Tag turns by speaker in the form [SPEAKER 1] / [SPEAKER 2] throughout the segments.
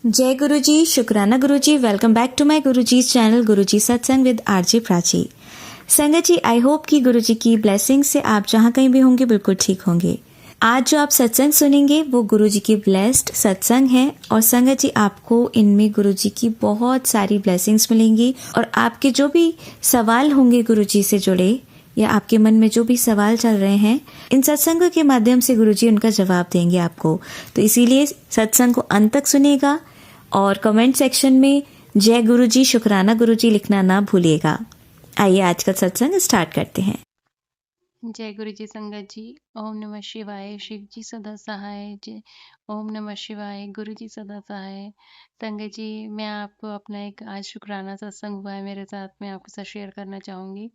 [SPEAKER 1] जय गुरुजी, शुक्राना Guruji. Welcome back to my Guruji's channel Guruji satsang with RJ Prachi. संगत जी, आई होप कि गुरुजी की ब्लेसिंग से आप जहाँ कहीं भी होंगे बिल्कुल ठीक होंगे। आज जो आप सत्संग सुनेंगे वो गुरुजी की ब्लेस्ड सत्संग है और संगत जी आपको इनमें गुरुजी की बहुत सारी ब्लेसिंग्स मिलेंगी और आपके जो भी सवाल होंगे गुरुजी से जुड़े या आपके मन में जो भी सवाल चल रहे हैं, इन सत्संग के माध्यम से गुरुजी उनका जवाब देंगे आपको। तो इसीलिए सत्संग को अंत तक सुनिएगा और कमेंट सेक्शन में जय गुरुजी, शुक्राना गुरुजी लिखना ना भूलिएगा। आइए आज का सत्संग स्टार्ट करते हैं।
[SPEAKER 2] जय गुरु जी। संगत जी, ओम नमः शिवाय। शिव जी सदा सहाय। जय ओम नमः शिवाय। गुरु जी सदा सहाय। संगत जी, मैं आपको अपना एक आज शुक्राना सत्संग हुआ है मेरे साथ में, आपके साथ शेयर करना चाहूँगी।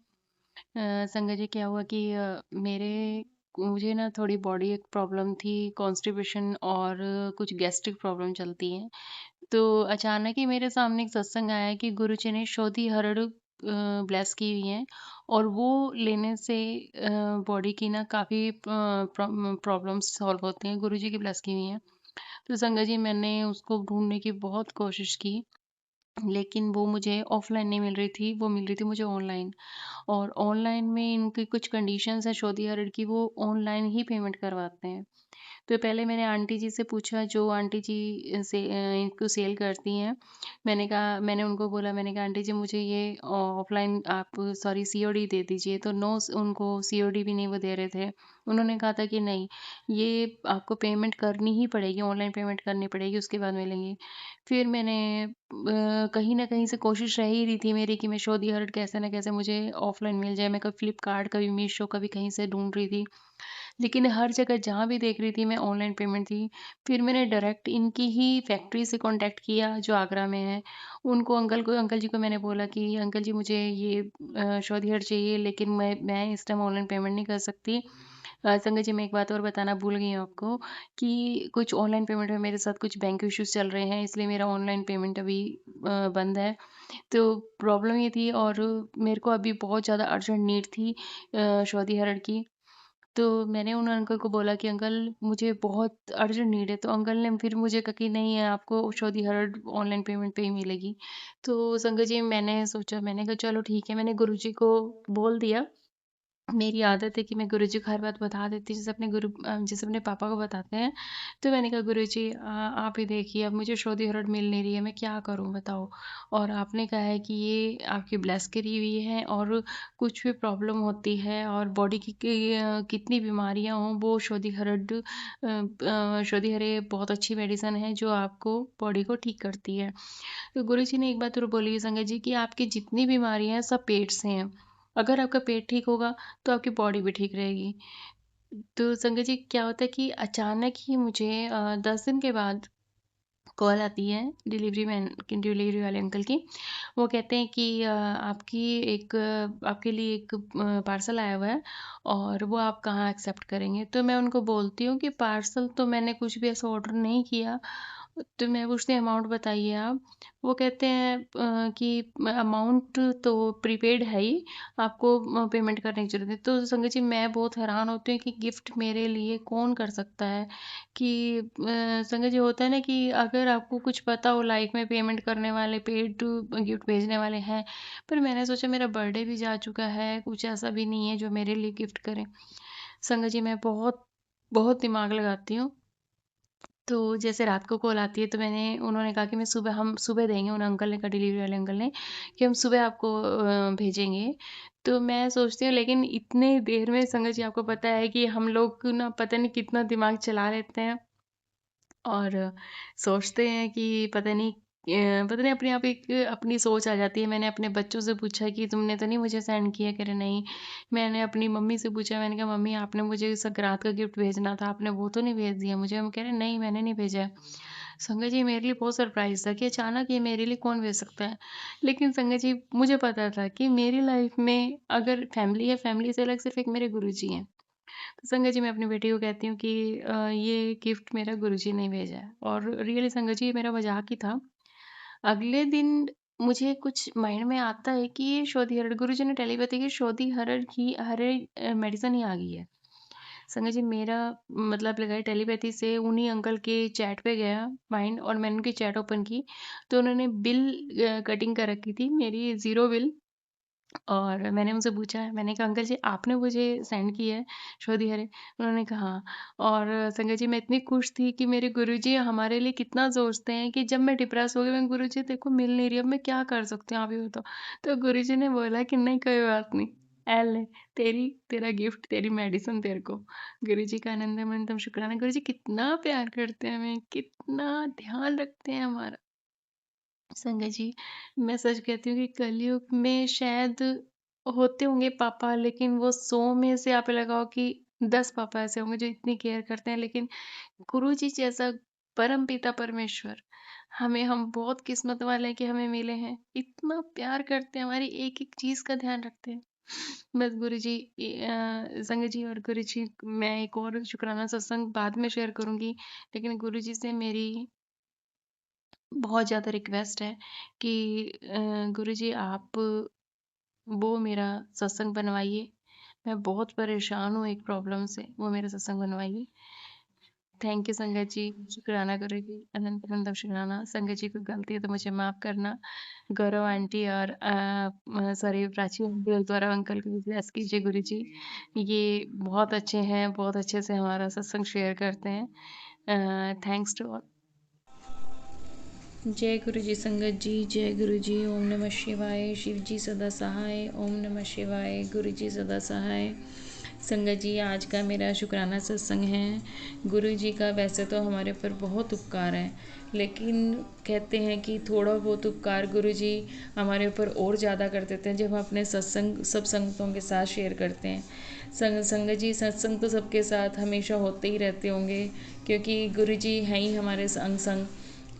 [SPEAKER 2] संगत जी, क्या हुआ कि मुझे ना थोड़ी बॉडी एक प्रॉब्लम थी, कॉन्स्टिपेशन और कुछ गैस्ट्रिक प्रॉब्लम चलती है। तो अचानक ही मेरे सामने एक सत्संग आया कि गुरु जी ने शोधी हरड़ ब्लेस की हुई है और वो लेने से बॉडी की ना काफ़ी प्रॉब्लम्स सॉल्व होती हैं, गुरु जी की ब्लेस की हुई हैं। तो संगत जी, मैंने उसको ढूंढने की बहुत कोशिश की, लेकिन वो मुझे ऑफलाइन नहीं मिल रही थी, वो मिल रही थी मुझे ऑनलाइन। और ऑनलाइन में इनकी कुछ कंडीशंस है शोधी हरड़ की, वो ऑनलाइन ही पेमेंट करवाते हैं। तो पहले मैंने आंटी जी से पूछा, जो आंटी जी इनको सेल करती हैं। मैंने उनको बोला, मैंने कहा आंटी जी मुझे ये ऑफलाइन आप सॉरी सीओडी दे दीजिए। तो नो, उनको सीओडी भी नहीं वो दे रहे थे। उन्होंने कहा था कि नहीं, ये आपको पेमेंट करनी ही पड़ेगी, ऑनलाइन पेमेंट करनी पड़ेगी, उसके बाद मिलेंगी। फिर मैंने कहीं ना कहीं से कोशिश रह ही रही थी मेरी कि मैं शोधी हर्ट कैसे ना कैसे मुझे ऑफलाइन मिल जाए। मैं कभी फ्लिपकार्ट, कभी मीशो, कभी कहीं से ढूंढ रही थी, लेकिन हर जगह जहाँ भी देख रही थी मैं ऑनलाइन पेमेंट थी। फिर मैंने डायरेक्ट इनकी ही फैक्ट्री से कांटेक्ट किया जो आगरा में है। उनको अंकल जी को मैंने बोला कि अंकल जी मुझे ये शॉर्ट चाहिए, लेकिन मैं इस टाइम ऑनलाइन पेमेंट नहीं कर सकती। संगत जी, मैं एक बात और बताना भूल गई हूँ आपको कि कुछ ऑनलाइन पेमेंट में मेरे साथ कुछ बैंक इश्यूज चल रहे हैं, इसलिए मेरा ऑनलाइन पेमेंट अभी बंद है। तो प्रॉब्लम ये थी, और मेरे को अभी बहुत ज़्यादा अर्जेंट नीड थी शॉदी हरड़ की। तो मैंने उन अंकल को बोला कि अंकल मुझे बहुत अर्जेंट नीड है। तो अंकल ने फिर मुझे कहा कि नहीं, आपको शोधी हर्ड ऑनलाइन पेमेंट पे ही मिलेगी। तो संगत जी, मैंने सोचा, मैंने कहा चलो ठीक है। मैंने गुरुजी को बोल दिया। मेरी आदत है कि मैं गुरुजी को हर बात बता देती हूँ, जैसे अपने पापा को बताते हैं। तो मैंने कहा गुरुजी, आप ही देखिए, अब मुझे शोधी हरड़ मिल नहीं रही है, मैं क्या करूँ बताओ। और आपने कहा है कि ये आपकी ब्लेस करी हुई है, और कुछ भी प्रॉब्लम होती है और बॉडी कितनी बीमारियां हों, वो शोधी हरे बहुत अच्छी मेडिसिन है जो आपको बॉडी को ठीक करती है। तो गुरुजी ने एक बात और बोली है संगत जी, कि आपकी जितनी बीमारियां हैं सब पेट से हैं। अगर आपका पेट ठीक होगा तो आपकी बॉडी भी ठीक रहेगी। तो संगत जी, क्या होता है कि अचानक ही मुझे 10 दिन के बाद कॉल आती है डिलीवरी वाले अंकल की। वो कहते हैं कि आपके लिए एक पार्सल आया हुआ है, और वो आप कहाँ एक्सेप्ट करेंगे। तो मैं उनको बोलती हूँ कि पार्सल तो मैंने कुछ भी ऐसा ऑर्डर नहीं किया। तो मैं पूछती हूँ अमाउंट बताइए आप। वो कहते हैं कि अमाउंट तो प्रीपेड है ही, आपको पेमेंट करने की जरूरत है। तो संगत जी, मैं बहुत हैरान होती हूँ कि गिफ्ट मेरे लिए कौन कर सकता है। कि संगत जी, होता है ना कि अगर आपको कुछ पता हो लाइफ में पेमेंट करने वाले, पेड गिफ्ट भेजने वाले हैं, पर मैंने सोचा मेरा बर्थडे भी जा चुका है, कुछ ऐसा भी नहीं है जो मेरे लिए गिफ्ट करें। संगत जी, मैं बहुत बहुत दिमाग लगाती हूँ। तो जैसे रात को कॉल आती है, तो उन्होंने कहा कि हम सुबह देंगे, उन अंकल ने कहा, डिलीवरी वाले अंकल ने, कि हम सुबह आपको भेजेंगे। तो मैं सोचती हूँ, लेकिन इतने देर में संगत जी, आपको पता है कि हम लोग ना पता नहीं कितना दिमाग चला लेते हैं, और सोचते हैं कि पता नहीं अपने आप एक अपनी सोच आ जाती है। मैंने अपने बच्चों से पूछा कि तुमने तो नहीं मुझे सेंड किया, कह रहे नहीं। मैंने अपनी मम्मी से पूछा, मैंने कहा मम्मी, आपने मुझे संक्रांत का गिफ्ट भेजना था, आपने वो तो नहीं भेज दिया मुझे। हम कह रहे नहीं, मैंने नहीं भेजा है। संगत जी, मेरे लिए बहुत सरप्राइज था कि अचानक ये मेरे लिए कौन भेज सकता है। लेकिन संगत जी, मुझे पता था कि मेरी लाइफ में अगर फैमिली है, फैमिली से अलग सिर्फ एक मेरे गुरुजी हैं। तो संगत जी, मैं अपनी बेटी को कहती हूँ कि ये गिफ्ट मेरा गुरुजी ने भेजा है। और रियली संगत जी, ये मेरा मजाक ही था। अगले दिन मुझे कुछ माइंड में आता है कि शोधी हरड़, गुरुजी ने टेलीपैथी की शोधी हरड़ की हरे मेडिसिन ही आ गई है। संगत जी मेरा मतलब लगाए टेलीपैथी से उन्हीं अंकल के चैट पे गया माइंड, और मैंने उनकी चैट ओपन की तो उन्होंने बिल कटिंग कर रखी थी मेरी, ज़ीरो बिल। और मैंने उनसे पूछा, मैंने कहा अंकल जी आपने मुझे सेंड किया है शोधी हरे? उन्होंने कहा हाँ। और संगत जी मैं इतनी खुश थी कि मेरे गुरुजी हमारे लिए कितना सोचते हैं कि जब मैं डिप्रेस हो गई, मैं गुरुजी देखो मिल नहीं रही, अब मैं क्या कर सकती हूँ आप ही बताओ। तो गुरुजी ने बोला कि नहीं कोई बात नहीं, ऐ ले तेरा गिफ्ट, तेरी मेडिसिन तेरे को। गुरुजी का आनंदम अनंतम शुक्राना। गुरुजी कितना प्यार करते हैं हमें, कितना ध्यान रखते हैं हमारा। संगत जी मैं सच कहती हूँ कि कलयुग में शायद होते होंगे पापा, लेकिन वो 100 में से आप लगाओ कि 10 पापा ऐसे होंगे जो इतनी केयर करते हैं। लेकिन गुरु जी जैसा परम पिता परमेश्वर हमें, हम बहुत किस्मत वाले हैं कि हमें मिले हैं। इतना प्यार करते हैं, हमारी एक एक चीज का ध्यान रखते हैं। बस गुरु जी संगत जी और गुरु जी, मैं एक और शुक्राना सत्संग बाद में शेयर करूंगी, लेकिन गुरु जी से मेरी बहुत ज़्यादा रिक्वेस्ट है कि गुरुजी आप वो मेरा सत्संग बनवाइए। मैं बहुत परेशान हूँ एक प्रॉब्लम से, वो मेरा सत्संग बनवाइए। थैंक यू संगत जी, शुक्राना गुरुजी, अनंत अनंत शुक्राना। संगत जी कोई गलती है तो मुझे माफ़ करना। गौरव आंटी और सॉरी प्राची आंटी और गौरव अंकल को ब्लेस कीजिए गुरुजी। ये बहुत अच्छे हैं, बहुत अच्छे से हमारा सत्संग शेयर करते हैं। Thanks to all.
[SPEAKER 1] जय गुरु जी संगत जी, जय गुरु जी। ओम नमः शिवाय। शिव जी सदा सहाय। ओम नमः शिवाय। गुरु जी सदा सहाय। संगत जी आज का मेरा शुक्राना सत्संग है। गुरु जी का वैसे तो हमारे ऊपर बहुत उपकार है, लेकिन कहते हैं कि थोड़ा बहुत उपकार गुरु जी हमारे ऊपर और ज़्यादा कर देते हैं जब हम अपने सत्संग सब संगतों के साथ शेयर करते हैं। संगत जी सत्संग तो सबके साथ हमेशा होते ही रहते होंगे, क्योंकि गुरु जी हैं ही हमारे संग संग।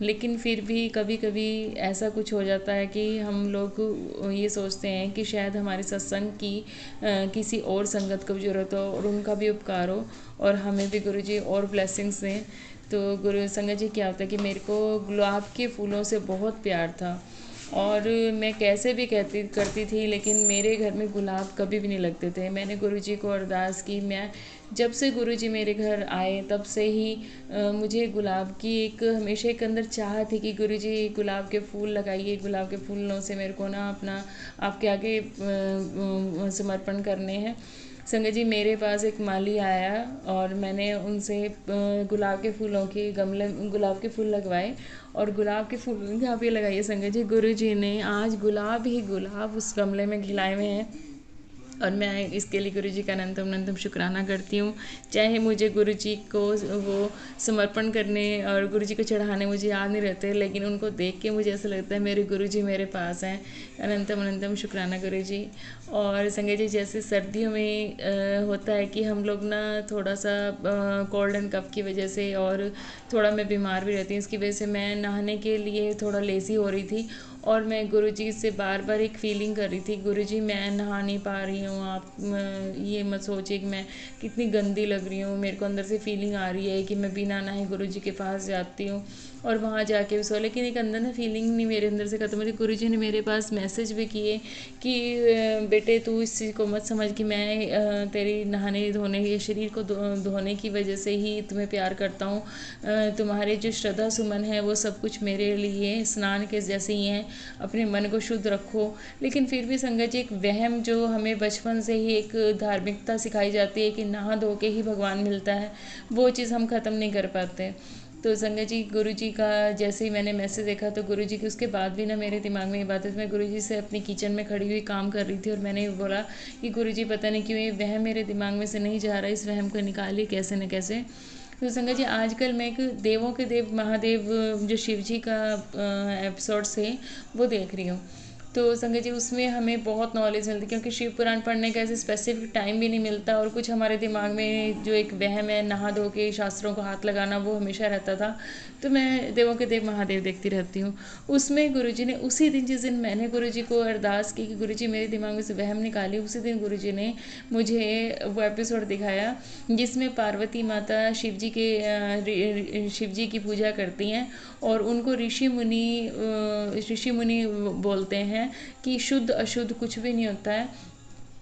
[SPEAKER 1] लेकिन फिर भी कभी कभी ऐसा कुछ हो जाता है कि हम लोग ये सोचते हैं कि शायद हमारे सत्संग की किसी और संगत को भी ज़रूरत हो और उनका भी उपकार हो और हमें भी गुरुजी और ब्लेसिंग्स दें। तो गुरु संगत जी क्या होता है कि मेरे को गुलाब के फूलों से बहुत प्यार था, और मैं कैसे भी कहती करती थी, लेकिन मेरे घर में गुलाब कभी भी नहीं लगते थे। मैंने गुरुजी को अरदास की, मैं जब से गुरुजी मेरे घर आए तब से ही मुझे गुलाब की एक हमेशा एक अंदर चाह थी कि गुरुजी गुलाब के फूल लगाइए, गुलाब के फूलों से मेरे को ना अपना आपके आगे समर्पण करने हैं। संगत जी मेरे पास एक माली आया और मैंने उनसे गुलाब के फूलों के गमले, गुलाब के फूल लगवाए, और गुलाब के फूल यहाँ पे लगाइए संगत जी, गुरु जी ने आज गुलाब ही गुलाब उस गमले में खिलाए हुए हैं। और मैं इसके लिए गुरु जी का अनंतम अनंतम शुक्राना करती हूँ। चाहे मुझे गुरु जी को वो समर्पण करने और गुरु जी को चढ़ाने मुझे याद नहीं रहते, लेकिन उनको देख के मुझे ऐसा लगता है मेरे गुरु जी मेरे पास हैं। अनंतम अनंतम शुक्राना गुरु जी। और संजय जी जैसे सर्दियों में होता है कि हम लोग ना थोड़ा सा कोल्ड एंड कफ की वजह से, और थोड़ा मैं बीमार भी रहती हूँ, इसकी वजह से मैं नहाने के लिए थोड़ा लेज़ी हो रही थी। और मैं गुरुजी से बार बार एक फीलिंग कर रही थी, गुरुजी मैं नहा नहीं पा रही हूँ, आप ये मत सोचिए कि मैं कितनी गंदी लग रही हूँ। मेरे को अंदर से फीलिंग आ रही है कि मैं बिना नहाए गुरुजी के पास जाती हूँ और वहाँ जाके भी सो, लेकिन एक अंदर ना फीलिंग नहीं मेरे अंदर से खत्म हुई। गुरुजी ने मेरे पास मैसेज भी किए कि बेटे तू इस चीज़ को मत समझ कि मैं तेरी नहाने धोने या शरीर को धोने की वजह से ही तुम्हें प्यार करता हूँ। तुम्हारे जो श्रद्धा सुमन है वो सब कुछ मेरे लिए स्नान के जैसे ही हैं, अपने मन को शुद्ध रखो। लेकिन फिर भी संगत जी एक वहम जो हमें बचपन से ही एक धार्मिकता सिखाई जाती है कि नहा धो के ही भगवान मिलता है, वो चीज़ हम ख़त्म नहीं कर पाते। तो संगत जी गुरु जी का जैसे ही मैंने मैसेज देखा तो गुरु जी की उसके बाद भी ना मेरे दिमाग में ये बात है, मैं गुरु जी से अपनी किचन में खड़ी हुई काम कर रही थी और मैंने बोला कि गुरु जी पता नहीं क्यों ये वहम मेरे दिमाग में से नहीं जा रहा, इस वहम को निकालिए कैसे न कैसे। तो संगत जी आजकल मैं एक देवों के देव महादेव जो शिव जी का एपिसोड्स है वो देख रही हूँ। तो संगत जी उसमें हमें बहुत नॉलेज मिलती है, क्योंकि शिव पुराण पढ़ने का ऐसे स्पेसिफिक टाइम भी नहीं मिलता, और कुछ हमारे दिमाग में जो एक वहम है नहा धो के शास्त्रों को हाथ लगाना वो हमेशा रहता था। तो मैं देवों के देव महादेव देखती रहती हूँ। उसमें गुरुजी ने उसी दिन जिस दिन मैंने गुरुजी को अरदास की कि गुरुजी मेरे दिमाग में से वहम निकाली, उसी दिन गुरुजी ने मुझे वो एपिसोड दिखाया जिसमें पार्वती माता शिव जी की पूजा करती हैं और उनको ऋषि मुनि बोलते हैं कि शुद्ध अशुद्ध कुछ भी नहीं होता है,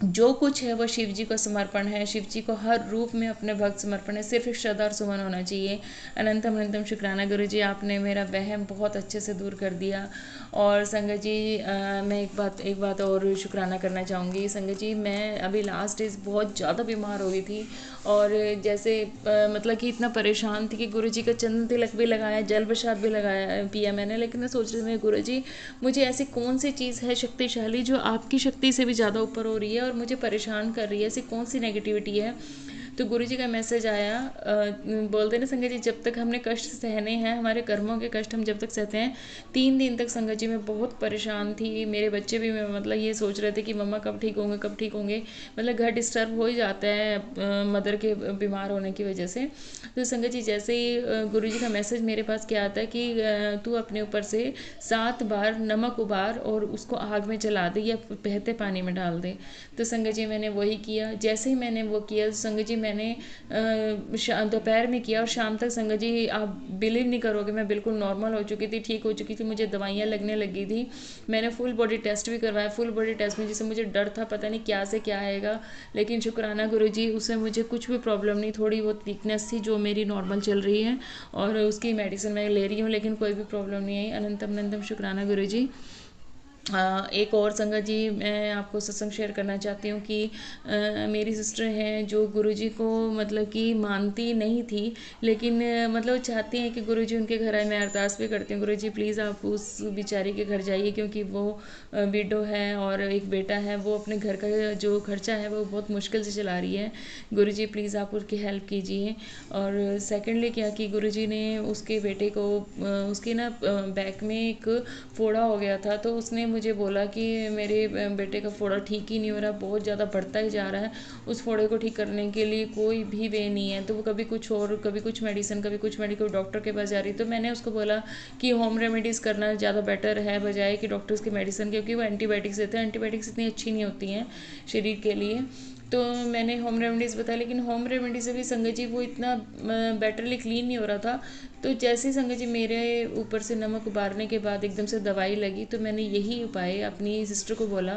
[SPEAKER 3] जो कुछ है वो शिव जी को समर्पण है, शिव जी को हर रूप में अपने भक्त समर्पण है, सिर्फ एक श्रद्धा और सुमन होना चाहिए। अनंतम अनंतम शुक्राना गुरु जी, आपने मेरा वहम बहुत अच्छे से दूर कर दिया। और संगत जी मैं एक बात और शुक्राना करना चाहूँगी। संगत जी मैं अभी लास्ट डेज बहुत ज़्यादा बीमार हो गई थी, और जैसे मतलब कि इतना परेशान थी कि गुरु जी का चंदन तिलक भी लगाया, जल प्रसाद भी लगाया पिया मैंने, लेकिन मैं सोच रही थी गुरु जी मुझे ऐसी कौन सी चीज़ है शक्तिशाली जो आपकी शक्ति से भी ज़्यादा ऊपर हो रही है और मुझे परेशान कर रही है, ऐसी कौन सी नेगेटिविटी है। तो गुरु जी का मैसेज आया, बोलते ना संगत जी जब तक हमने कष्ट सहने हैं, हमारे कर्मों के कष्ट हम जब तक सहते हैं। 3 दिन तक संगत जी मैं बहुत परेशान थी, मेरे बच्चे भी मतलब ये सोच रहे थे कि मम्मा कब ठीक होंगे कब ठीक होंगे, मतलब घर डिस्टर्ब हो ही जाता है मदर के बीमार होने की वजह से। तो संगत जी जैसे ही गुरु जी का मैसेज मेरे पास क्या आता है कि तू अपने ऊपर से 7 बार नमक उबार और उसको आग में जला दे या बहते पानी में डाल दे। तो संगत जी मैंने वही किया। जैसे ही मैंने वो किया संगत जी, मैंने दोपहर में किया और शाम तक संगत जी आप बिलीव नहीं करोगे मैं बिल्कुल नॉर्मल हो चुकी थी, ठीक हो चुकी थी, मुझे दवाइयाँ लगने लगी थी। मैंने फुल बॉडी टेस्ट भी करवाया, फुल बॉडी टेस्ट में जिससे मुझे डर था पता नहीं क्या से क्या आएगा, लेकिन शुक्राना गुरु जी उससे मुझे कुछ भी प्रॉब्लम नहीं, थोड़ी बहुत वीकनेस थी जो मेरी नॉर्मल चल रही है और उसकी मेडिसिन मैं ले रही हूँ, लेकिन कोई भी प्रॉब्लम नहीं आई। अनंतम अनंतम शुक्राना गुरु जी। एक और संगत जी मैं आपको सत्संग शेयर करना चाहती हूँ कि मेरी सिस्टर हैं जो गुरुजी को मतलब कि मानती नहीं थी, लेकिन मतलब चाहती हैं कि गुरुजी उनके घर आए। मैं अरदास भी करती हूँ गुरुजी प्लीज़ आप उस बेचारी के घर जाइए, क्योंकि वो विडो है और एक बेटा है, वो अपने घर का जो खर्चा है वो बहुत मुश्किल से चला रही है। गुरुजी प्लीज़ आप उसकी हेल्प कीजिए। और सेकेंडली क्या कि गुरुजी ने उसके बेटे को उसके ना बैक में एक फोड़ा हो गया था, तो उसने मुझे बोला कि मेरे बेटे का फोड़ा ठीक ही नहीं हो रहा, बहुत ज़्यादा बढ़ता ही जा रहा है, उस फोड़े को ठीक करने के लिए कोई भी वे नहीं है। तो वो कभी कुछ और कभी कुछ मेडिसिन कभी कुछ मेडिकल डॉक्टर के पास जा रही। तो मैंने उसको बोला कि होम रेमेडीज़ करना ज़्यादा बेटर है बजाय कि डॉक्टर्स की मेडिसिन, क्योंकि वो एंटीबायोटिक्स देते हैं, एंटीबायोटिक्स इतनी अच्छी नहीं होती हैं शरीर के लिए। तो मैंने होम रेमेडीज़ बताया, लेकिन होम रेमेडी से भी संगत जी वो इतना बेटरली क्लीन नहीं हो रहा था। तो जैसे ही संगत जी मेरे ऊपर से नमक उबारने के बाद एकदम से दवाई लगी, तो मैंने यही उपाय अपनी सिस्टर को बोला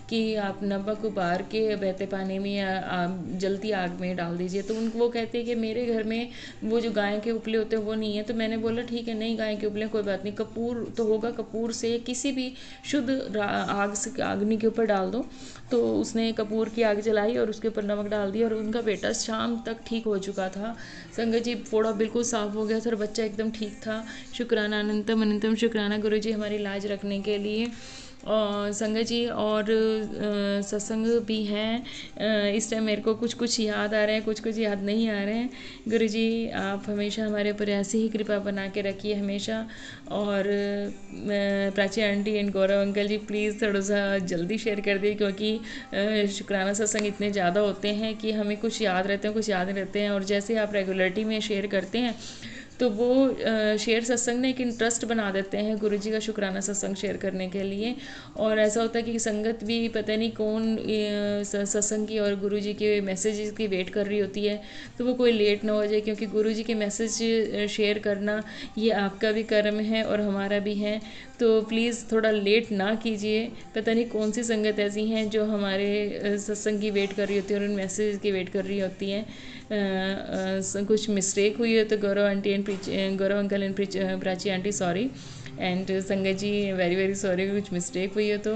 [SPEAKER 3] कि आप नमक उबार के बहते पानी में या जलती आग में डाल दीजिए। तो उनको वो कहते हैं कि मेरे घर में वो जो गाय के उपले होते हैं वो नहीं है। तो मैंने बोला ठीक है, नहीं गाय के उपले कोई बात नहीं, कपूर तो होगा, कपूर से किसी भी शुद्ध आग से अग्नि के ऊपर डाल दो। तो उसने कपूर की आग जलाई और उसके ऊपर नमक डाल दिया और उनका बेटा शाम तक ठीक हो चुका था। संगत जी फोड़ा बिल्कुल साफ हो गया था और बच्चा एकदम ठीक था। शुक्राना अनंतम अनंतम शुक्राना गुरु जी हमारी लाज रखने के लिए। और संगत जी और सत्संग भी हैं। इस टाइम मेरे को कुछ कुछ याद आ रहे हैं, कुछ कुछ याद नहीं आ रहे हैं। गुरु जी आप हमेशा हमारे ऊपर ऐसी ही कृपा बना के रखिए हमेशा। और Prachi aunty and Gaurav uncle ji please थोड़ा सा जल्दी शेयर कर दिए, क्योंकि शुक्राना सत्संग इतने ज़्यादा होते हैं कि हमें कुछ याद रहते हैं, कुछ याद नहीं रहते हैं। और जैसे आप रेगुलरिटी में शेयर करते हैं तो वो शेयर सत्संग ने एक इंटरेस्ट बना देते हैं गुरुजी का शुक्राना सत्संग शेयर करने के लिए। और ऐसा होता है कि संगत भी पता नहीं कौन सत्संग की और गुरुजी के मैसेजेस की वेट कर रही होती है, तो वो कोई लेट ना हो जाए, क्योंकि गुरुजी के मैसेज शेयर करना ये आपका भी कर्म है और हमारा भी है। तो प्लीज़ थोड़ा लेट ना कीजिए। पता नहीं कौन सी संगत ऐसी हैं जो हमारे सत्संग की वेट कर रही होती है और उन मैसेज की वेट कर रही होती हैं। कुछ मिस्टेक हुई है तो Gaurav aunty and Gaurav uncle and Prachi aunty sorry, and sangat ji very very sorry कुछ मिस्टेक हुई है तो।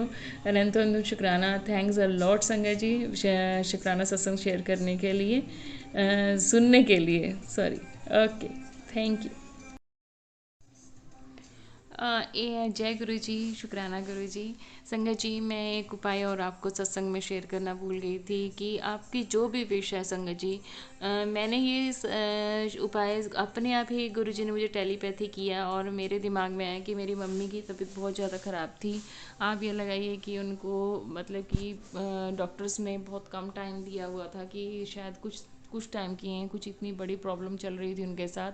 [SPEAKER 3] अनंत अनंत शुक्राना, थैंक्स अ लॉट संगत जी शुक्राना सत्संग शेयर करने के लिए, सुनने के लिए सॉरी। Okay, thank you.
[SPEAKER 2] जय गुरु जी, शुक्राना गुरु जी। संगत जी मैं एक उपाय और आपको सत्संग में शेयर करना भूल गई थी कि आपकी जो भी विश है संगत जी, मैंने ये उपाय अपने आप ही गुरु जी ने मुझे टेलीपैथी किया और मेरे दिमाग में आया कि मेरी मम्मी की तबीयत बहुत ज़्यादा ख़राब थी। आप ये लगाइए कि उनको मतलब कि डॉक्टर्स ने बहुत कम टाइम दिया हुआ था कि शायद कुछ
[SPEAKER 3] कुछ टाइम की हैं, कुछ इतनी बड़ी प्रॉब्लम चल रही थी उनके साथ,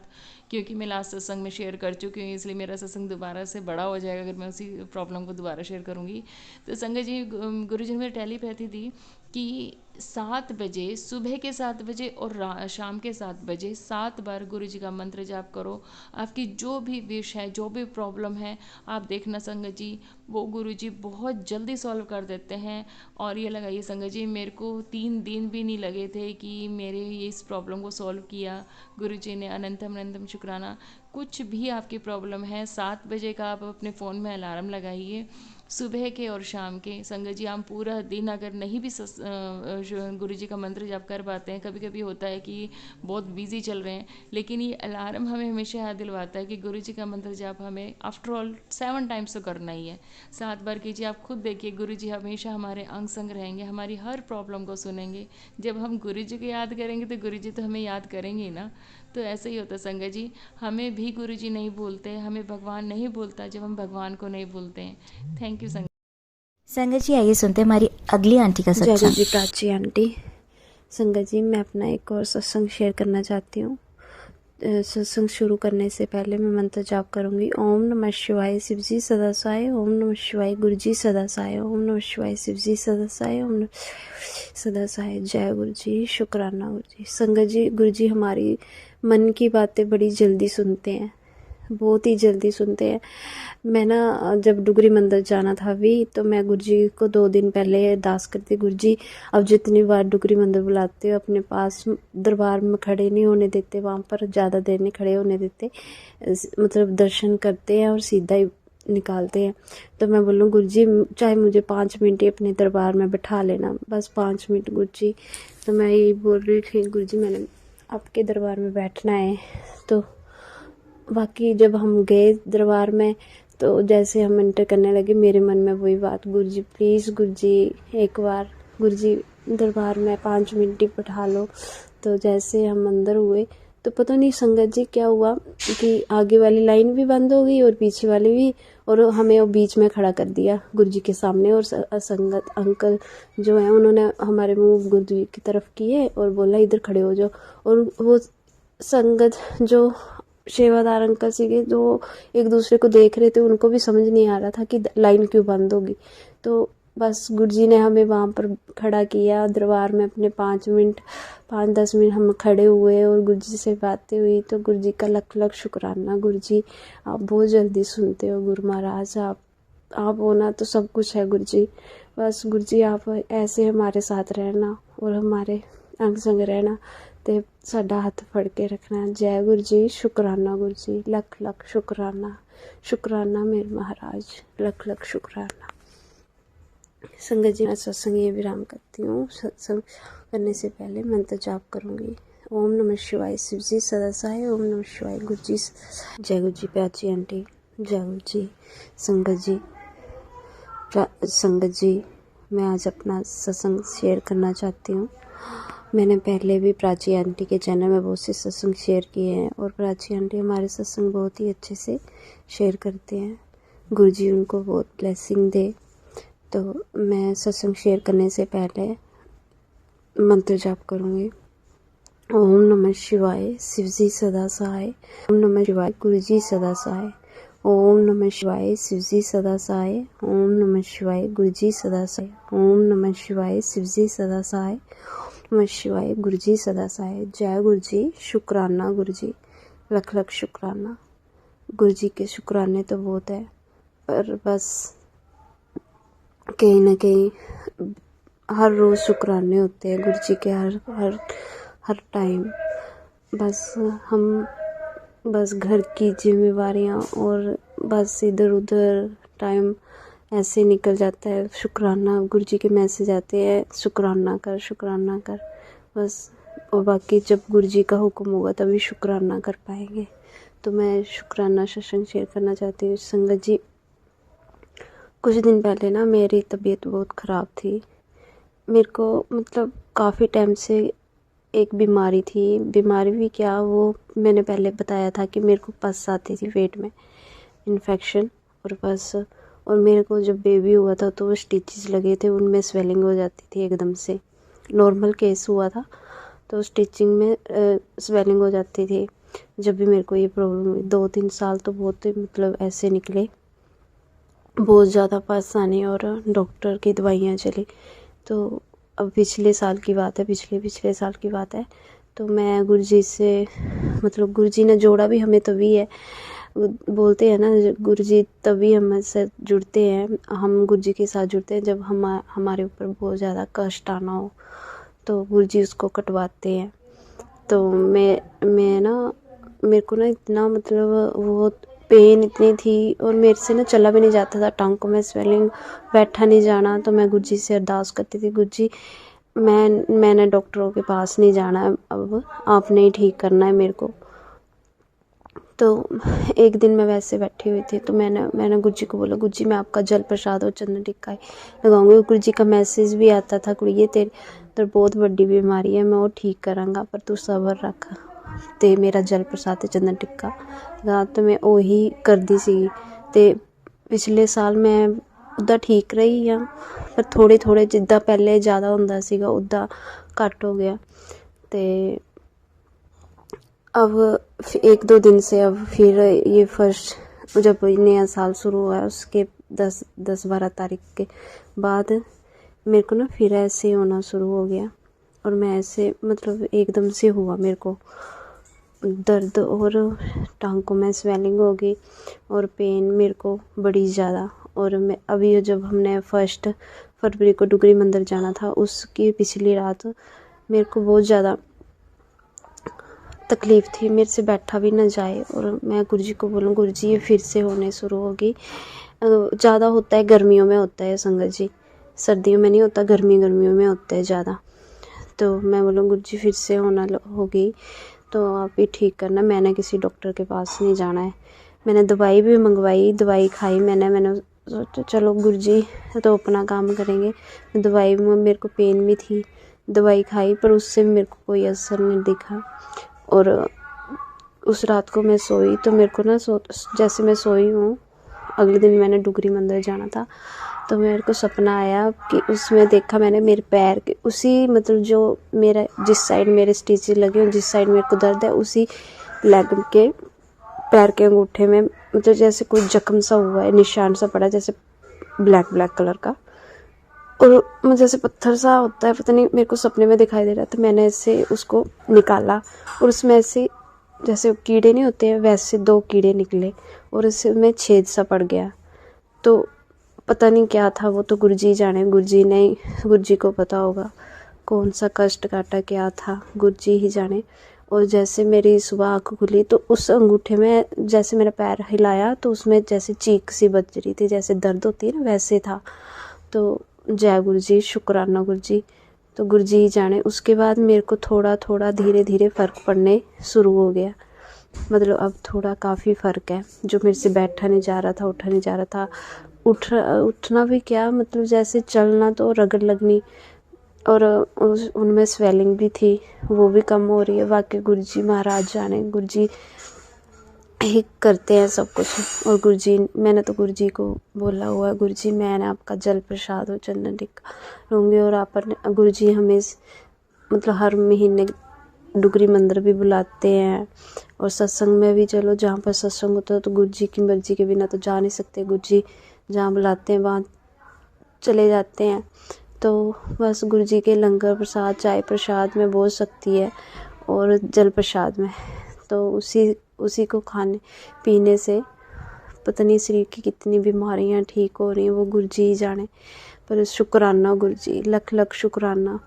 [SPEAKER 3] क्योंकि मैं लास्ट सत्संग में शेयर कर चुकी हूँ, इसलिए मेरा सत्संग दोबारा से बड़ा हो जाएगा अगर मैं उसी प्रॉब्लम को दोबारा शेयर करूँगी। तो संगत जी, गुरु जी ने मुझे टेलीपैथी दी कि 7 बजे, सुबह के 7 बजे और शाम के 7 बजे 7 बार गुरु जी का मंत्र जाप करो। आपकी जो भी विश है, जो भी प्रॉब्लम है, आप देखना संगत जी, वो गुरु जी बहुत जल्दी सॉल्व कर देते हैं। और ये लगाइए संगत जी, मेरे को 3 दिन भी नहीं लगे थे कि मेरे इस प्रॉब्लम को सॉल्व किया गुरु जी ने। अनंतम अनंतम शुक्राना। कुछ भी आपकी प्रॉब्लम है, 7 बजे का आप अपने फ़ोन में अलार्म लगाइए, सुबह के और शाम के। संगत जी, हम पूरा दिन अगर नहीं भी गुरु जी का मंत्र जाप कर पाते हैं, कभी कभी होता है कि बहुत बिजी चल रहे हैं, लेकिन ये अलार्म हमें हमेशा याद दिलवाता है कि गुरु जी का मंत्र जाप हमें आफ्टर ऑल 7 टाइम्स तो करना ही है। 7 बार कीजिए, आप खुद देखिए गुरु जी हमेशा हमारे अंग संग रहेंगे, हमारी हर प्रॉब्लम को सुनेंगे। जब हम गुरु जी को याद करेंगे तो गुरु जी तो हमें याद करेंगे ही ना। तो ऐसे ही होता है संगत जी, हमें भी गुरु जी नहीं भूलते, हमें भगवान नहीं भूलता जब हम भगवान को नहीं भूलते हैं। थैंक यू संगत।
[SPEAKER 1] संगत जी, आइए सुनते हैं हमारी अगली आंटी का
[SPEAKER 4] जय गुरु
[SPEAKER 1] सत्संग।
[SPEAKER 4] जी प्राची आंटी। संगत जी, मैं अपना एक और सत्संग शेयर करना चाहती हूँ। सत्संग शुरू करने से पहले मैं मंत्र जाप करूँगी। ओम नमः शिवाय, शिव जी सदा सहाय। ओम नमः शिवाय, गुरु जी सदा सहाय। ओम नमः शिवाय, शिव जी सदा सहाय। ओम नमः शिवाय, सदा सहाय। जय गुरु जी, शुक्राना गुरु जी। संगत जी, गुरु जी हमारी मन की बातें बड़ी जल्दी सुनते हैं, बहुत ही जल्दी सुनते हैं। मैं ना जब डुगरी मंदिर जाना था भी, तो मैं गुरु जी को 2 दिन पहले अरदास करती, गुरु जी अब जितनी बार डुगरी मंदिर बुलाते हो अपने पास, दरबार में खड़े नहीं होने देते, वहाँ पर ज़्यादा देर नहीं खड़े होने देते, मतलब दर्शन करते हैं और सीधा ही निकालते हैं। तो मैं बोलूँ गुरु जी चाहे मुझे 5 मिनट ही अपने दरबार में बैठा लेना, बस 5 मिनट गुरु जी। तो मैं यही बोल रही थी, गुरु जी मैंने आपके दरबार में बैठना है। तो बाकी जब हम गए दरबार में, तो जैसे हम एंटर करने लगे, मेरे मन में वही बात, गुरु जी प्लीज़, गुरु जी एक बार, गुरु जी दरबार में 5 मिनट ही बैठा लो। तो जैसे हम अंदर हुए, तो पता नहीं संगत जी क्या हुआ कि आगे वाली लाइन भी बंद हो गई और पीछे वाली भी, और हमें वो बीच में खड़ा कर दिया गुरु जी के सामने। और संगत अंकल जो है, उन्होंने हमारे मुंह गुरु जी की तरफ किए और बोला इधर खड़े हो जाओ। और वो संगत जो सेवादार अंकल सीगे, जो एक दूसरे को देख रहे थे, उनको भी समझ नहीं आ रहा था कि लाइन क्यों बंद होगी। तो बस गुरु जी ने हमें वहाँ पर खड़ा किया दरबार में अपने 5-10 मिनट हम खड़े हुए और गुरु जी से बातें हुई। तो गुरु जी का लख लख शुक्राना। गुरु जी आप बहुत जल्दी सुनते हो, गुरु महाराज आप होना तो सब कुछ है गुरु जी। बस गुरु जी आप ऐसे हमारे साथ रहना और हमारे अंग संग रहना, ते साडा हथ फड़ के रखना। जय गुरु जी, शुक्राना गुरु जी, लख लख शुक्राना। शुक्राना मेरे महाराज, लख लख शुक्राना। संगत जी, मैं सत्संग ये विराम करती हूँ। सत्संग करने से पहले मंत्र जाप करूँगी। ओम नमः शिवाय, शिव जी सदा सहाय। ओम नमः शिवाय, गुरु जी सदा सहाय। जय गुरु जी प्राची आंटी। जय गुरु जी। संगत जी, मैं आज अपना सत्संग शेयर करना चाहती हूँ। मैंने पहले भी प्राची आंटी के चैनल में बहुत से सत्संग शेयर किए हैं और प्राची आंटी हमारे सत्संग बहुत ही अच्छे से शेयर करते हैं। गुरु जी उनको बहुत ब्लेसिंग दे। तो मैं सत्संग शेयर करने से पहले मंत्र जाप करूँगी। ओम नमः शिवाय, शिव जी सदा सहाय। ओम नमः शिवाय, गुरु जी सदा सहाय। ओम नमः शिवाय, शिव जी सदा सहाय। ओम नमः शिवाय, गुरु जी सदा सहाय। ओम नमः शिवाय, शिव जी सदा सहाय। नमः शिवाय, गुरु जी सदा सहाय। जय गुरु जी, शुक्राना गुरु जी, लख लख शुक्राना। गुरु जी के शुक्राने तो बहुत है, पर बस कहीं ना कहीं हर रोज़ शुक्राने होते हैं गुरु जी के, हर टाइम। बस घर की जिम्मेवारियाँ और बस इधर उधर टाइम ऐसे निकल जाता है। शुक्राना गुरु जी के मैसेज आते हैं, शुक्राना कर बस। और बाकी जब गुरु जी का हुक्म होगा तभी शुक्राना कर पाएंगे। तो मैं शुक्राना सत्संग शेयर करना चाहती हूँ। संगत जी, कुछ दिन पहले ना मेरी तबीयत बहुत ख़राब थी। मेरे को मतलब काफ़ी टाइम से एक बीमारी थी। बीमारी भी क्या, वो मैंने पहले बताया था कि मेरे को पस आती थी पेट में, इन्फेक्शन और पस। और मेरे को जब बेबी हुआ था तो वो स्टिचेस लगे थे, उनमें स्वेलिंग हो जाती थी एकदम से। नॉर्मल केस हुआ था, तो स्टिचिंग में स्वेलिंग हो जाती थी जब भी मेरे को ये प्रॉब्लम हुई। 2-3 साल तो बहुत ही मतलब ऐसे निकले, बहुत ज़्यादा परेशानी और डॉक्टर की दवाइयाँ चली। तो अब पिछले साल की बात है, पिछले साल की बात है। तो मैं गुरुजी से मतलब गुरुजी ने जोड़ा भी हमें तभी है, बोलते हैं ना गुरुजी तभी हमसे जुड़ते हैं, हम गुरुजी के साथ जुड़ते हैं जब हमारे ऊपर बहुत ज़्यादा कष्ट आना हो, तो गुरुजी उसको कटवाते हैं। तो मैं ना मेरे को ना इतना मतलब वो पेन इतनी थी और मेरे से ना चला भी नहीं जाता था, टांगों में स्वेलिंग, बैठा नहीं जाना। तो मैं गुरुजी से अरदास करती थी, गुरुजी मैंने डॉक्टरों के पास नहीं जाना है, अब आपने ही ठीक करना है मेरे को। तो एक दिन मैं वैसे बैठी हुई थी, तो मैंने गुरुजी को बोला, गुरुजी मैं आपका जल प्रसाद और चंदन टिक्का लगाऊंगी। गुरुजी का मैसेज भी आता था, कुड़िए तेरे बहुत बड़ी बीमारी है, मैं वो ठीक करांगा, पर तू सब्र रख ते मेरा जल प्रसाद ते चंदन टिक्का गा। तो मैं ਉਹੀ करदी सी। ते पिछले साल मैं ਉੱਦਾਂ ठीक रही हाँ, पर थोड़े जिद्दां पहले ज़्यादा ਹੁੰਦਾ ਸੀਗਾ ਉੱਦਾਂ घट हो गया। ते अब 1-2 दिन से अब फिर ये फर्स्ट जब नया साल शुरू हुआ उसके 10-12 तारीख के बाद मेरे को ना फिर ऐसे होना शुरू हो गया, और मैं ऐसे मतलब एकदम से हुआ मेरे को दर्द और टांगों में स्वेलिंग हो गई और पेन मेरे को बड़ी ज़्यादा। और मैं अभी जब हमने 1 फरवरी को डुगरी मंदिर जाना था, उसकी पिछली रात मेरे को बहुत ज़्यादा तकलीफ़ थी, मेरे से बैठा भी ना जाए। और मैं गुरुजी को बोलूँ, गुरुजी ये फिर से होने शुरू होगी। ज़्यादा होता है गर्मियों में होता है संगत जी, सर्दियों में नहीं होता, गर्मियों में होता है ज़्यादा। तो मैं बोलूँ गुरुजी फिर से होना होगी तो आप ही ठीक करना, मैंने किसी डॉक्टर के पास नहीं जाना है। मैंने दवाई भी मंगवाई, दवाई खाई मैंने सोचा चलो गुरुजी तो अपना काम करेंगे। दवाई में मेरे को पेन भी थी, दवाई खाई पर उससे मेरे को कोई असर नहीं दिखा। और उस रात को मैं सोई तो मेरे को ना जैसे मैं सोई हूँ, अगले दिन मैंने डुगरी मंदिर जाना था, तो मेरे को सपना आया कि उसमें देखा मैंने मेरे पैर के उसी मतलब जो मेरा जिस साइड मेरे स्टिचेस लगे और जिस साइड मेरे को दर्द है उसी लेग के पैर के अंगूठे में मतलब जैसे कोई जख्म सा हुआ है, निशान सा पड़ा जैसे ब्लैक कलर का, और जैसे पत्थर सा होता है, पता नहीं मेरे को सपने में दिखाई दे रहा था। मैंने ऐसे उसको निकाला और उसमें ऐसे जैसे कीड़े नहीं होते हैं वैसे 2 कीड़े निकले और उसमें छेद सा पड़ गया। तो पता नहीं क्या था वो, तो गुरुजी जाने, गुरुजी को पता होगा कौन सा कष्ट काटा क्या था, गुरुजी ही जाने। और जैसे मेरी सुबह आँख खुली तो उस अंगूठे में जैसे मेरा पैर हिलाया तो उसमें जैसे चीख सी बज रही थी, जैसे दर्द होती है ना वैसे था। तो जय गुरुजी, शुक्राना गुरुजी। तो गुरुजी ही जाने। उसके बाद मेरे को थोड़ा धीरे फ़र्क पड़ने शुरू हो गया, मतलब अब थोड़ा काफ़ी फ़र्क है। जो मेरे से बैठा नहीं जा रहा था, उठा नहीं जा रहा था, उठना भी क्या मतलब जैसे चलना तो रगड़ लगनी, और उनमें स्वेलिंग भी थी वो भी कम हो रही है। वाकई गुरुजी महाराज जाने, गुरुजी ही करते हैं सब कुछ। और गुरुजी मैंने तो गुरुजी को बोला हुआ, गुरुजी मैंने आपका जल प्रसाद और चंदन टिक्का लूँगी। और आप गुरुजी हमें मतलब हर महीने डुगरी मंदिर भी बुलाते हैं और सत्संग में भी, चलो जहाँ पर सत्संग होता है तो गुरुजी की मर्जी के बिना तो जा नहीं सकते, गुरुजी जहाँ बुलाते हैं वहाँ चले जाते हैं। तो बस गुरुजी के लंगर प्रसाद, चाय प्रसाद में बहुत शक्ति है और जल प्रसाद में, तो उसी को खाने पीने से पता नहीं शरीर की कितनी बीमारियां ठीक हो रही हैं, वो गुरुजी ही जाने। पर शुक्राना गुरुजी, लख शुक्राना।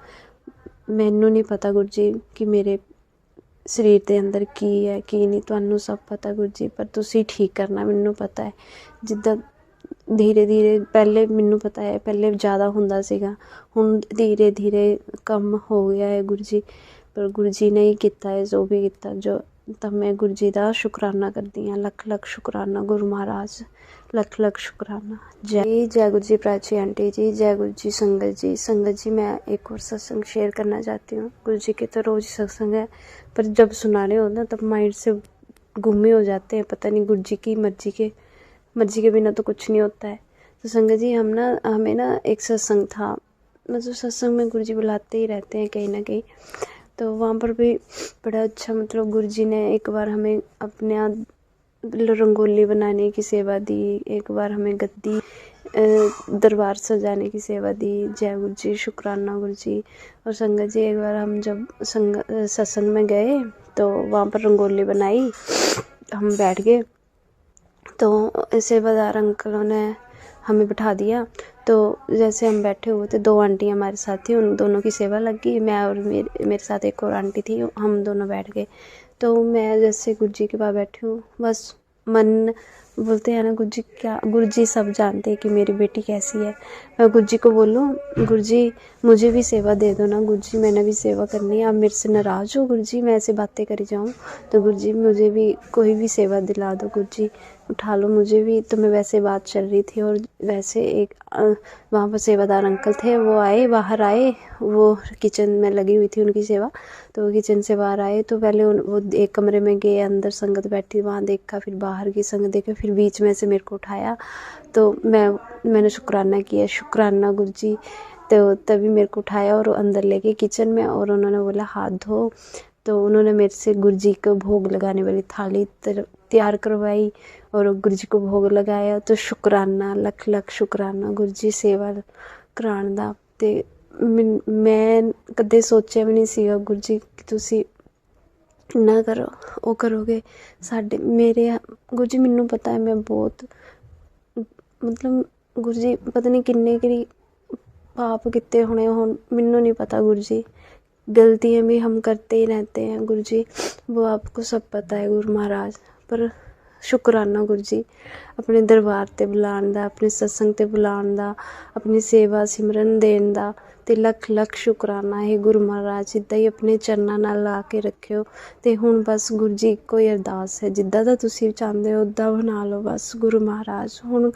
[SPEAKER 4] मैनू नहीं पता गुरुजी कि मेरे शरीर ਦੇ ਅੰਦਰ ਕੀ ਹੈ ਕੀ ਨਹੀਂ, ਤੁਹਾਨੂੰ ਸਭ ਪਤਾ ਗੁਰਜੀ, ਪਰ ਤੁਸੀਂ ਠੀਕ ਕਰਨਾ, ਮੈਨੂੰ ਪਤਾ ਹੈ। ਜਿੱਦਾਂ ਧੀਰੇ ਪਹਿਲੇ ਮੈਨੂੰ ਪਤਾ ਹੈ ਪਹਿਲੇ ਜ਼ਿਆਦਾ ਹੁੰਦਾ ਸੀਗਾ, ਹੁਣ ਧੀਰੇ ਕਮ ਹੋ ਗਿਆ ਹੈ ਗੁਰਜੀ, ਪਰ ਗੁਰਜੀ ਨੇ ਹੀ ਕੀਤਾ ਹੈ ਜੋ ਵੀ ਕੀਤਾ। ਜੋ ਤਾਂ ਮੈਂ ਗੁਰਜੀ ਦਾ ਸ਼ੁਕਰਾਨਾ ਕਰਦੀ ਹਾਂ, ਲੱਖ ਸ਼ੁਕਰਾਨਾ ਗੁਰੂ ਮਹਾਰਾਜ, ਲੱਖ शुक्राना। जय गुरु जी प्राची आंटी जी, जय गुरु जी संगत जी। मैं एक और सत्संग शेयर करना चाहती हूँ। गुरु जी के तो रोज़ सत्संग है, पर जब सुनाने हो ना तब माइंड से गुम ही हो जाते हैं, पता नहीं गुरु जी की मर्जी के बिना तो कुछ नहीं होता है। तो संगत जी हमें ना एक सत्संग था, मतलब सत्संग में गुरु जी बुलाते ही रहते हैं कहीं ना कहीं। तो वहाँ पर भी बड़ा अच्छा मतलब गुरुजी ने एक बार हमें अपने रंगोली बनाने की सेवा दी, एक बार हमें गद्दी दरबार सजाने की सेवा दी। जय गुरु जी, शुक्राना गुरु जी। और संगत जी, एक बार हम जब सत्संग में गए तो वहाँ पर रंगोली बनाई, हम बैठ गए तो सेवादार अंकलों ने हमें बिठा दिया। तो जैसे हम बैठे हुए थे, 2 आंटी हमारे साथ थी, उन दोनों की सेवा लग गई। मैं और मेरे साथ एक और आंटी थी, हम दोनों बैठ गए। तो मैं जैसे गुरु जी के पास बैठी हूँ, बस मन बोलते हैं ना, गुरु जी सब जानते हैं कि मेरी बेटी कैसी है। मैं गुरु जी को बोलूँ, गुरु जी मुझे भी सेवा दे दो ना, गुरु जी मैंने भी सेवा करनी है, आप मेरे से नाराज़ हो गुरु जी, मैं ऐसे बातें करी जाऊँ? तो गुरु जी मुझे भी कोई भी सेवा दिला दो गुरु जी, उठा लो मुझे भी। तो मैं वैसे बात चल रही थी और वैसे एक वहाँ पर सेवादार अंकल थे, वो आए, बाहर आए, वो किचन में लगी हुई थी उनकी सेवा। तो किचन से बाहर आए तो पहले वो एक कमरे में गए, अंदर संगत बैठी वहाँ देखा, फिर बाहर की संगत देखा, फिर बीच में से मेरे को उठाया। तो मैंने शुक्राना किया, शुक्राना गुरु जी। तो तभी मेरे को उठाया और अंदर लेके किचन में, और उन्होंने बोला हाथ धो। तो उन्होंने मेरे से गुरु जी को भोग लगाने वाली थाली तैयार करवाई और गुरु जी को भोग लगाया। तो शुक्राना, लख लख शुक्राना गुरु जी सेवा कराਉਣ ਦਾ। ਤੇ ਮੈਂ ਕਦੇ ਸੋਚਿਆ ਵੀ ਨਹੀਂ ਸੀਗਾ ਗੁਰੂ ਜੀ ਕਿ ਤੁਸੀਂ ਨਾ ਕਰੋ, ਉਹ ਕਰੋਗੇ ਸਾਡੇ ਮੇਰੇ। ਗੁਰੂ ਜੀ ਮੈਨੂੰ ਪਤਾ ਹੈ ਮੈਂ ਬਹੁਤ ਮਤਲਬ ਗੁਰੂ ਜੀ ਪਤਾ ਨਹੀਂ ਕਿੰਨੇ ਕੁ पाप किते होने ਹੁਣ ਮੈਨੂੰ नहीं पता गुरु जी। गलतियाँ भी हम करते ही रहते हैं गुरु जी, वो आपको सब पता है गुरु महाराज। पर शुक्राना गुरु जी अपने दरबार ते बुलाਉਣ ਦਾ, अपने सत्संग ते बुलाਉਣ ਦਾ, अपनी सेवा सिमरन देਣ ਦਾ। ਤੇ ਲੱਖ ਲੱਖ ਸ਼ੁਕਰਾਨਾ ਹੈ ਗੁਰੂ ਮਹਾਰਾਜ, ਜਿੱਦਾਂ ਹੀ ਆਪਣੇ ਚਰਨਾਂ ਨਾਲ ਲਾ ਕੇ ਰੱਖਿਓ। ਤੇ ਹੁਣ ਬਸ ਗੁਰੂ ਜੀ ਇੱਕੋ ਹੀ ਅਰਦਾਸ ਹੈ, ਜਿੱਦਾਂ ਦਾ ਤੁਸੀਂ ਚਾਹੁੰਦੇ ਹੋ ਉੱਦਾਂ ਬਣਾ ਲਓ ਬਸ ਗੁਰੂ ਮਹਾਰਾਜ। ਹੁਣ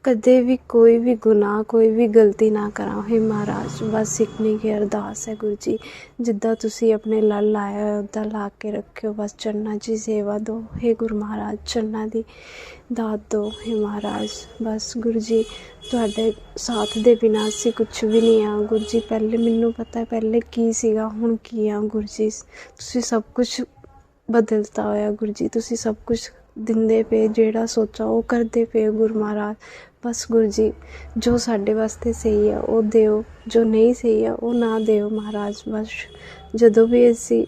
[SPEAKER 4] ਕਦੇ ਵੀ ਕੋਈ ਵੀ ਗੁਨਾਹ, ਕੋਈ ਵੀ ਗਲਤੀ ਨਾ ਕਰਾਂ ਹੇ ਮਹਾਰਾਜ, ਬਸ ਇਤਨੀ ਕੀ ਅਰਦਾਸ ਹੈ ਗੁਰੂ ਜੀ, ਜਿੱਦਾਂ ਤੁਸੀਂ ਆਪਣੇ ਲਲ ਲਾਇਆ ਹੋਇਆ ਉੱਦਾਂ ਲਾ ਕੇ ਰੱਖਿਓ। ਬਸ ਚਰਨਾਂ 'ਚ ਹੀ ਸੇਵਾ ਦਿਓ ਹੇ ਗੁਰੂ ਮਹਾਰਾਜ, ਚਰਨਾਂ ਦੀ ਦਾਤ ਦਿਓ ਹੇ ਮਹਾਰਾਜ। ਬਸ ਗੁਰੂ ਜੀ ਤੁਹਾਡੇ ਸਾਥ ਦੇ ਬਿਨਾਂ ਅਸੀਂ ਕੁਛ ਵੀ ਨਹੀਂ ਆ ਗੁਰੂ ਜੀ। ਪਹਿਲੇ ਮੈਨੂੰ ਪਤਾ ਪਹਿਲੇ ਕੀ ਸੀਗਾ, ਹੁਣ ਕੀ ਆ ਗੁਰੂ ਜੀ। ਤੁਸੀਂ ਸਭ ਕੁਛ ਬਦਲਤਾ ਹੋਇਆ ਗੁਰੂ ਜੀ, ਤੁਸੀਂ ਸਭ ਕੁਛ ਦਿੰਦੇ ਪਏ, ਜਿਹੜਾ ਸੋਚਾ ਉਹ ਕਰਦੇ ਪਏ ਗੁਰੂ ਮਹਾਰਾਜ। ਬਸ ਗੁਰੂ ਜੀ ਜੋ ਸਾਡੇ ਵਾਸਤੇ ਸਹੀ ਆ ਉਹ ਦਿਓ, ਜੋ ਨਹੀਂ ਸਹੀ ਆ ਉਹ ਨਾ ਦਿਓ ਮਹਾਰਾਜ। ਬਸ ਜਦੋਂ ਵੀ ਅਸੀਂ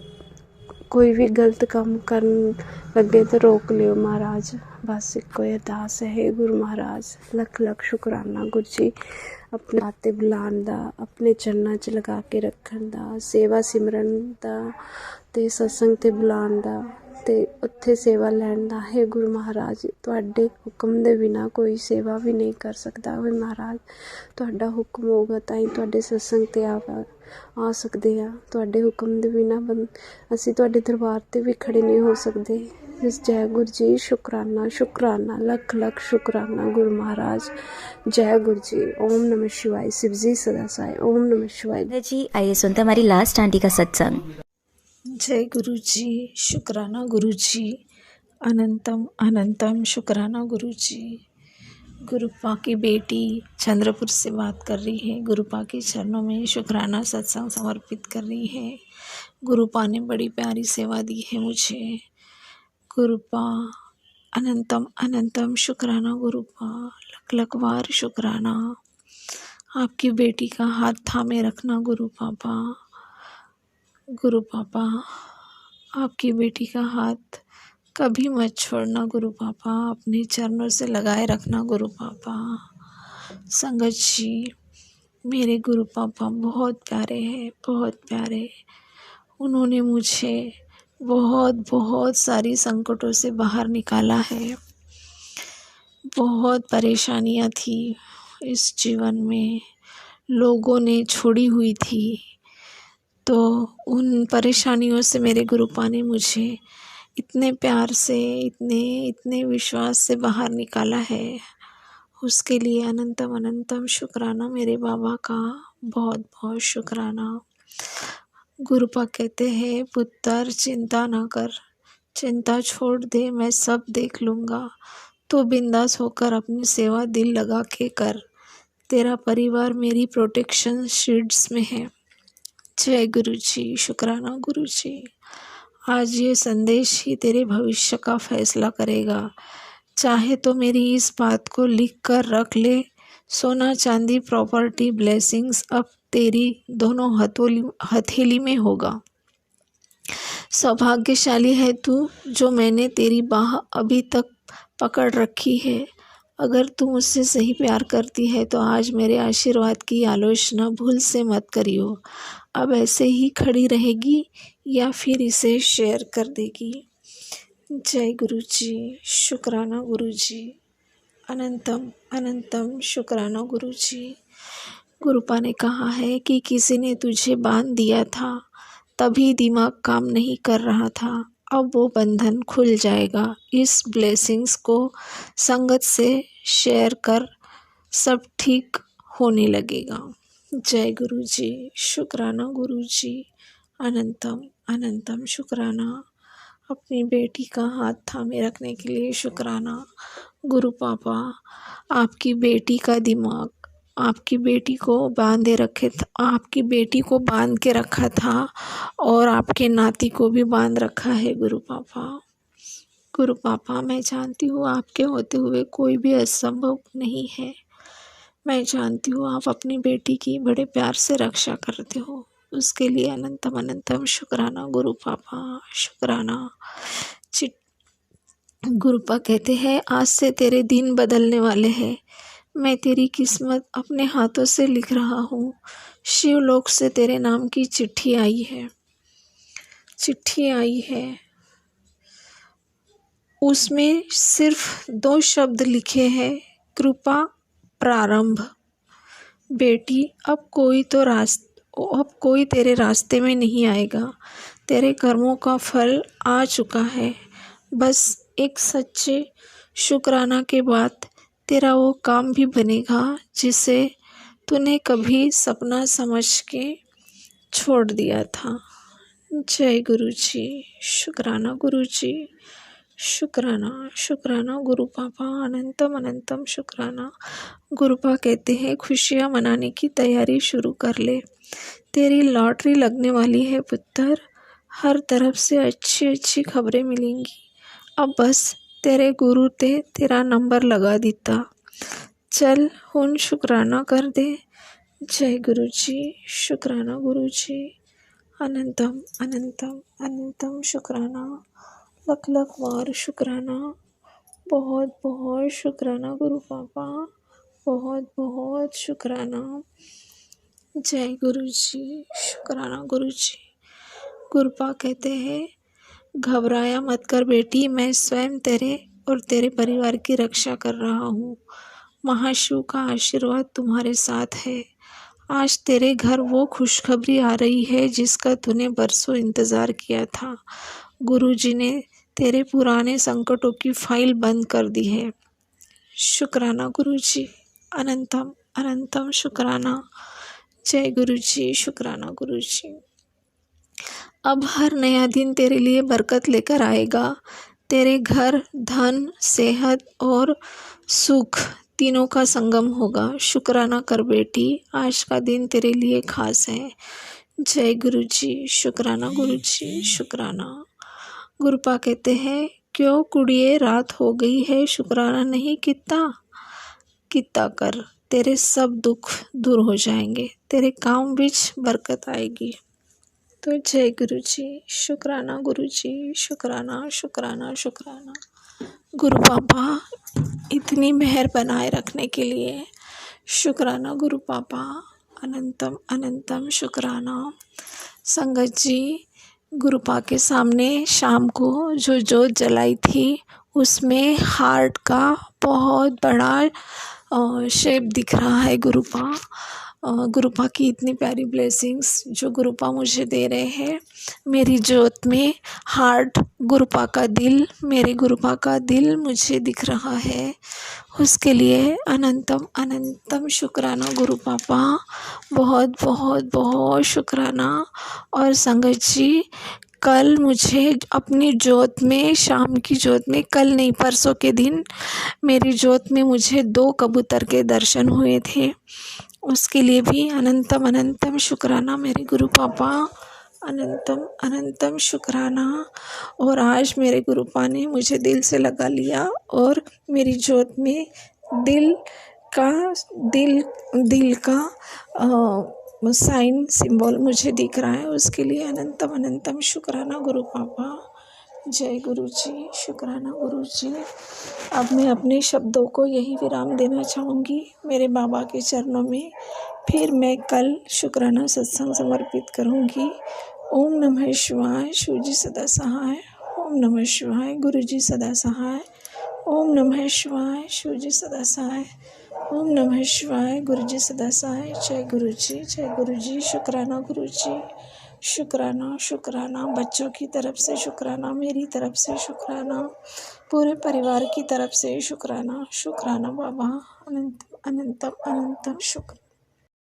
[SPEAKER 4] ਕੋਈ ਵੀ ਗਲਤ ਕੰਮ ਕਰਨ ਲੱਗੇ ਤਾਂ ਰੋਕ ਲਿਓ ਮਹਾਰਾਜ। ਬਸ ਇੱਕੋ ਹੀ ਅਰਦਾਸ ਹੈ ਗੁਰੂ ਮਹਾਰਾਜ। ਲੱਖ ਲੱਖ ਸ਼ੁਕਰਾਨਾ ਗੁਰੂ ਜੀ ਆਪਣੇ ਹੱਥ 'ਤੇ ਬੁਲਾਉਣ ਦਾ, ਆਪਣੇ ਚਰਨਾਂ 'ਚ ਲਗਾ ਕੇ ਰੱਖਣ ਦਾ, ਸੇਵਾ ਸਿਮਰਨ ਦਾ ਅਤੇ ਸਤਸੰਗ 'ਤੇ ਬੁਲਾਉਣ ਦਾ ਅਤੇ ਉੱਥੇ ਸੇਵਾ ਲੈਣ ਦਾ ਹੈ ਗੁਰੂ ਮਹਾਰਾਜ। ਤੁਹਾਡੇ ਹੁਕਮ ਦੇ ਬਿਨਾਂ ਕੋਈ ਸੇਵਾ ਵੀ ਨਹੀਂ ਕਰ ਸਕਦਾ ਹੋਵੇ ਮਹਾਰਾਜ। ਤੁਹਾਡਾ ਹੁਕਮ ਹੋਊਗਾ ਤਾਂ ਹੀ ਤੁਹਾਡੇ ਸਤਸੰਗ 'ਤੇ ਆ ਸਕਦੇ ਹਾਂ। ਤੁਹਾਡੇ ਹੁਕਮ ਦੇ ਬਿਨਾਂ ਅਸੀਂ ਤੁਹਾਡੇ ਦਰਬਾਰ 'ਤੇ ਵੀ ਖੜੇ ਨਹੀਂ ਹੋ ਸਕਦੇ। ਜੈ ਗੁਰੂ ਜੀ, शुक्राना शुक्राना, लख लख शुक्राना गुरु महाराज। जय गुरु जी। ओम नमः शिवाय। शिव जी सदा सहाय। ओम नमः शिवाय।
[SPEAKER 1] जी आइए सुनते हैं हमारी लास्ट आंटी का सत्संग।
[SPEAKER 5] जय गुरु जी, शुक्राना गुरु जी, अनंतम अनंतम शुक्राना गुरु जी। गुरुपा की बेटी चंद्रपुर से बात कर रही है। गुरुपा के चरणों में शुक्राना सत्संग समर्पित कर रही है। गुरुपा ने बड़ी प्यारी सेवा दी है मुझे। गुरुपा अनंतम अनंतम शुक्राना गुरुपा, लख लख बार शुक्राना। आपकी बेटी का हाथ थामे रखना गुरु पापा। गुरु पापा आपकी बेटी का हाथ कभी मत छोड़ना गुरु पापा, अपने चरणों से लगाए रखना गुरु पापा। संगत जी, मेरे गुरु पापा बहुत प्यारे हैं, बहुत प्यारे। उन्होंने मुझे बहुत बहुत सारी संकटों से बाहर निकाला है। बहुत परेशानियां थी इस जीवन में, लोगों ने छोड़ी हुई थी, तो उन परेशानियों से मेरे गुरुपा ने मुझे इतने प्यार से, इतने विश्वास से बाहर निकाला है। उसके लिए अनंतम अनंतम शुक्राना मेरे बाबा का, बहुत बहुत शुक्राना। गुरुपा कहते हैं, पुत्र चिंता ना कर, चिंता छोड़ दे, मैं सब देख लूँगा। तो बिंदास होकर अपनी सेवा दिल लगा के कर। तेरा परिवार मेरी प्रोटेक्शन शील्ड्स में है। जय गुरु जी। शुक्राना गुरु जी। आज ये संदेश ही तेरे भविष्य का फैसला करेगा। चाहे तो मेरी इस बात को लिख कर रख ले, सोना चांदी प्रॉपर्टी ब्लेसिंग्स अब तेरी दोनों हथेली में होगा। सौभाग्यशाली है तू जो मैंने तेरी बाह अभी तक पकड़ रखी है। अगर तू मुझसे सही प्यार करती है तो आज मेरे आशीर्वाद की आलोचना भूल से मत करियो। अब ऐसे ही खड़ी रहेगी या फिर इसे शेयर कर देगी। जय गुरु जी। शुक्राना गुरु जी। अनंतम अनंतम शुक्राना गुरु जी। गुरुपा ने कहा है कि किसी ने तुझे बांध दिया था, तभी दिमाग काम नहीं कर रहा था। अब वो बंधन खुल जाएगा। इस ब्लेसिंग्स को संगत से शेयर कर, सब ठीक होने लगेगा। जय गुरु जी। शुक्राना गुरु जी। अनंतम अनंतम शुक्राना। अपनी बेटी का हाथ थामे रखने के लिए शुक्राना। गुरु पापा, आपकी बेटी का दिमाग आपकी बेटी को आपकी बेटी को बांध के रखा था और आपके नाती को भी बांध रखा है। गुरु पापा, मैं जानती हूँ आपके होते हुए कोई भी असंभव नहीं है। मैं जानती हूँ आप अपनी बेटी की बड़े प्यार से रक्षा करते हो। उसके लिए अनंतम अनंतम शुक्राना गुरु पापा। शुक्राना। गुरुपा कहते हैं, आज से तेरे दिन बदलने वाले हैं। मैं तेरी किस्मत अपने हाथों से लिख रहा हूँ। शिवलोक से तेरे नाम की चिट्ठी आई है। उसमें सिर्फ 2 शब्द लिखे हैं, कृपा प्रारंभ। बेटी, अब कोई तेरे रास्ते में नहीं आएगा। तेरे कर्मों का फल आ चुका है। बस एक सच्चे शुक्राना के बाद तेरा वो काम भी बनेगा जिसे तूने कभी सपना समझ के छोड़ दिया था। जय गुरु जी। शुक्राना गुरु जी। शुक्राना गुरु पापा। अनंतम अनंतम शुक्राना। गुरुपा कहते हैं, खुशियाँ मनाने की तैयारी शुरू कर ले। तेरी लॉटरी लगने वाली है पुत्र। हर तरफ से अच्छी अच्छी खबरें मिलेंगी। अब बस तेरे गुरु ते तेरा नंबर लगा दिता। चल हुन शुक्राना कर दे। जय गुरु जी। शुक्राना गुरु जी। अनंतम अनंतम अनंतम शुक्राना। लख लख बार शुक्राना। बहुत बहुत शुक्राना गुरु पापा। बहुत बहुत शुक्राना। जय गुरु जी। शुक्राना गुरु जी। गुरुपा कहते हैं, घबराया मत कर बेटी, मैं स्वयं तेरे और तेरे परिवार की रक्षा कर रहा हूँ। महाशिव का आशीर्वाद तुम्हारे साथ है। आज तेरे घर वो खुशखबरी आ रही है जिसका तूने बरसों इंतज़ार किया था। गुरुजी ने तेरे पुराने संकटों की फाइल बंद कर दी है। शुक्राना गुरुजी। अनंतम अनंतम शुक्राना। जय गुरुजी। शुक्राना गुरुजी। अब हर नया दिन तेरे लिए बरकत लेकर आएगा। तेरे घर धन, सेहत और सुख तीनों का संगम होगा। शुक्राना कर बेटी, आज का दिन तेरे लिए खास है। जय गुरु जी। शुक्राना गुरु जी। शुक्राना। गुरुपा कहते हैं, क्यों कुड़िए रात हो गई है, शुक्राना नहीं कितना कर, तेरे सब दुख दूर हो जाएंगे, तेरे काम बीच बरकत आएगी। तो जय गुरु जी। शुक्राना गुरु जी। शुक्राना शुक्राना शुक्राना। गुरु पापा, इतनी मेहर बनाए रखने के लिए शुक्राना गुरु पापा। अनंतम अनंतम शुक्राना। संगत जी, गुरुपा के सामने शाम को जो जोत जलाई थी उसमें हार्ट का बहुत बड़ा शेप दिख रहा है। गुरुपा की इतनी प्यारी ब्लेसिंग्स जो गुरुपा मुझे दे रहे हैं। मेरी जोत में हार्ट, गुरुपा का दिल, मेरे गुरुपा का दिल मुझे दिख रहा है। उसके लिए अनंतम अनंतम शुक्राना गुरु पापा। बहुत बहुत बहुत शुक्राना। और संगत जी, कल मुझे अपनी जोत में, शाम की जोत में, कल नहीं परसों के दिन मेरी जोत में मुझे 2 कबूतर के दर्शन हुए थे। उसके लिए भी अनंतम अनंतम शुक्राना मेरे गुरु पापा, अनंतम अनंतम शुक्राना। और आज मेरे गुरु पा ने मुझे दिल से लगा लिया और मेरी जोत में दिल का दिल का साइन सिंबल मुझे दिख रहा है। उसके लिए अनंतम अनंतम शुक्राना गुरु पापा। जय गुरु जी, शुक्राना गुरु जी। अब मैं अपने शब्दों को यही विराम देना चाहूँगी मेरे बाबा के चरणों में। फिर मैं कल शुक्राना सत्संग समर्पित करूँगी। ओम नमः शिवाय, शिव जी सदा सहाय। ओम नमः शिवाय, गुरु जी सदा सहाय। ओम नमः शिवाय, शिव जी सदा सहाय। ओम नमः शिवाय, गुरु जी सदा सहाय। जय गुरु जी, जय गुरु जी। शुक्राना गुरु जी, शुक्राना शुक्राना। बच्चों की तरफ से शुक्राना, मेरी तरफ से शुक्राना, पूरे परिवार की तरफ से शुक्राना। शुक्राना बाबा, अनंतम अनंतम अनंतम शुक्र।